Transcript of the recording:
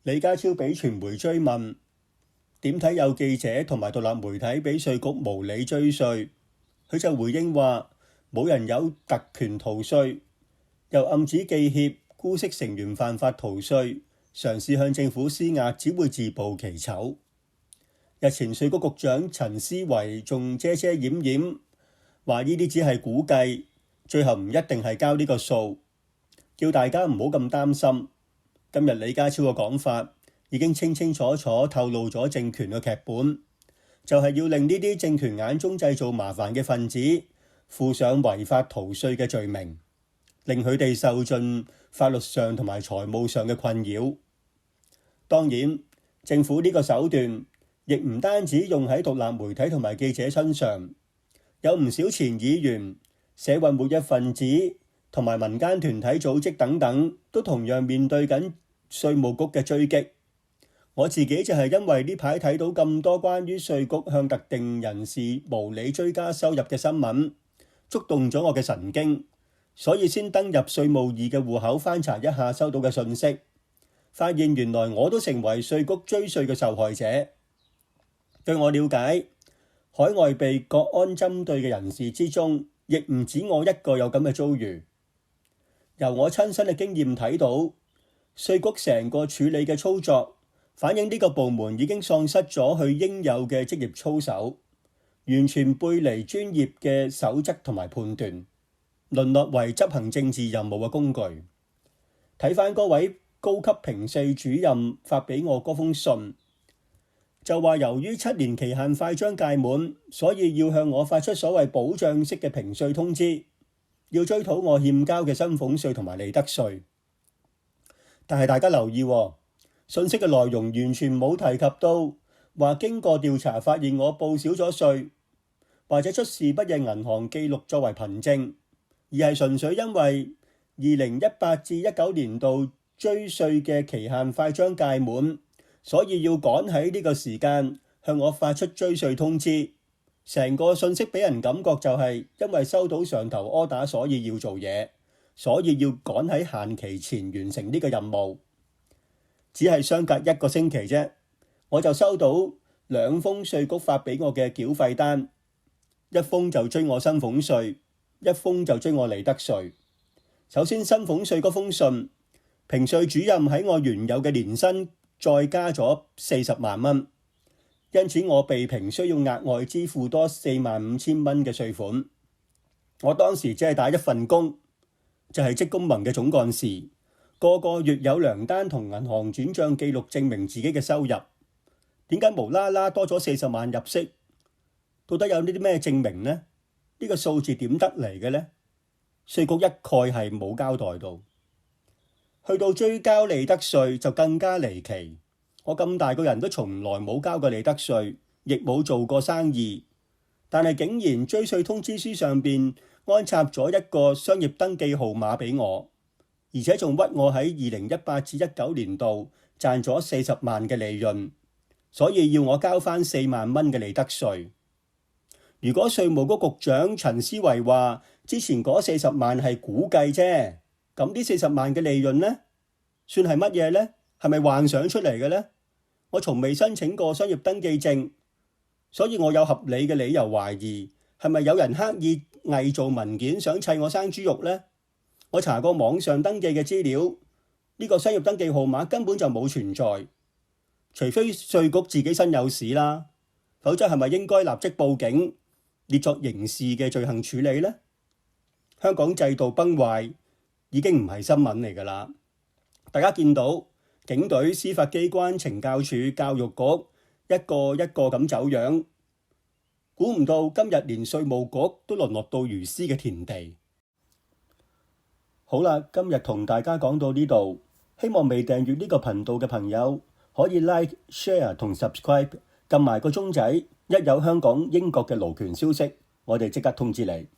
李家超俾傳媒追問點睇有記者同埋獨立媒體俾稅局無理追稅，佢就回應話冇人有特權逃稅，又暗指記協姑息成員犯法逃稅，嘗試向政府施壓，只會自暴其醜。日前稅局局長陳思維仲遮遮掩掩話呢啲只係估計，最後唔一定係交呢個數，叫大家唔好咁擔心。今日李家超嘅講法已經清清楚楚透露咗政權嘅劇本，就係要令呢啲政權眼中製造麻煩嘅分子負上違法逃稅嘅罪名，令佢哋受盡法律上同埋財務上嘅困擾。當然，政府呢個手段亦唔單止用喺獨立媒體同埋記者身上，有唔少前議員、社運活躍分子同埋民間團體組織等等，都同樣面對緊稅務局嘅追擊。我自己就係因為呢排睇到咁多關於稅局向特定人士無理追加收入嘅新聞，觸動咗我嘅神經，所以先登入稅務易嘅戶口翻查一下收到嘅信息，發現原來我都成為稅局追稅嘅受害者。據我了解，海外被國安針對嘅人士之中，亦唔止我一個有咁嘅遭遇。由我親身嘅經驗睇到，稅局成個處理嘅操作，反映呢個部門已經喪失咗佢應有嘅職業操守，完全背離專業嘅守則同埋判斷，淪落為執行政治任務嘅工具。睇返嗰位高級評稅主任發俾我嗰封信，就話由於7年期限快將屆滿，所以要向我發出所謂保障式嘅評稅通知，要追討我欠交嘅薪俸稅同埋利得稅。但係大家留意喎，信息嘅內容完全冇提及到話經過調查發現我報少咗稅，或者出示不認銀行記錄作為憑證，而係純粹因為2018至19年度追稅嘅期限快將屆滿，所以要趕喺呢個時間向我發出追稅通知。成個信息俾人感覺就係因為收到上頭柯打，所以要做嘢，所以要趕喺限期前完成呢個任務。只係相隔1個星期啫，我就收到2封稅局發俾我嘅繳費單，一封就追我薪俸稅，一封就追我利得稅。首先薪俸稅嗰封信，評稅主任喺我原有嘅年薪再加咗40萬蚊，因此我被評需要額外支付多45000蚊嘅稅款。我當時只係打一份工，就係職工盟嘅總幹事，個月有糧單同銀行轉賬記錄證明自己嘅收入。點解無啦啦多咗40萬入息？到底有呢啲咩證明呢？呢個數字點得嚟嘅呢？稅局一概係冇交代到。去到追交利得稅就更加離奇。我咁大個人都從來冇交過利得稅，亦冇做過生意，但係竟然追稅通知書上邊安插咗一個商業登記號碼俾我，而且仲屈我喺2018至19年度賺咗40萬嘅利潤，所以要我交返4萬蚊嘅利得稅。如果稅務局局長陳思維話之前嗰40萬係估計啫，咁呢40萬嘅利潤呢，算係乜嘢呢？係咪幻想出嚟嘅呢？我從未申請過商業登記證，所以我有合理嘅理由懷疑係咪有人刻意偽造文件想砌我生豬肉呢？我查過網上登記嘅資料，呢個商業登記號碼根本就冇存在，除非稅局自己身有屎啦，否則係咪應該立即報警列作刑事嘅罪行處理呢？香港制度崩壞已經唔係新聞嚟㗎啦，大家見到警隊、司法機關、懲教署、教育局一個一個咁走樣，估唔到今日連稅務局都淪落到如斯嘅田地。好啦，今日同大家講到呢度，希望未訂閱呢個頻道嘅朋友可以 Like、Share 同 Subscribe， 撳埋個鐘仔，一有香港、英國嘅勞權消息，我哋即刻通知你。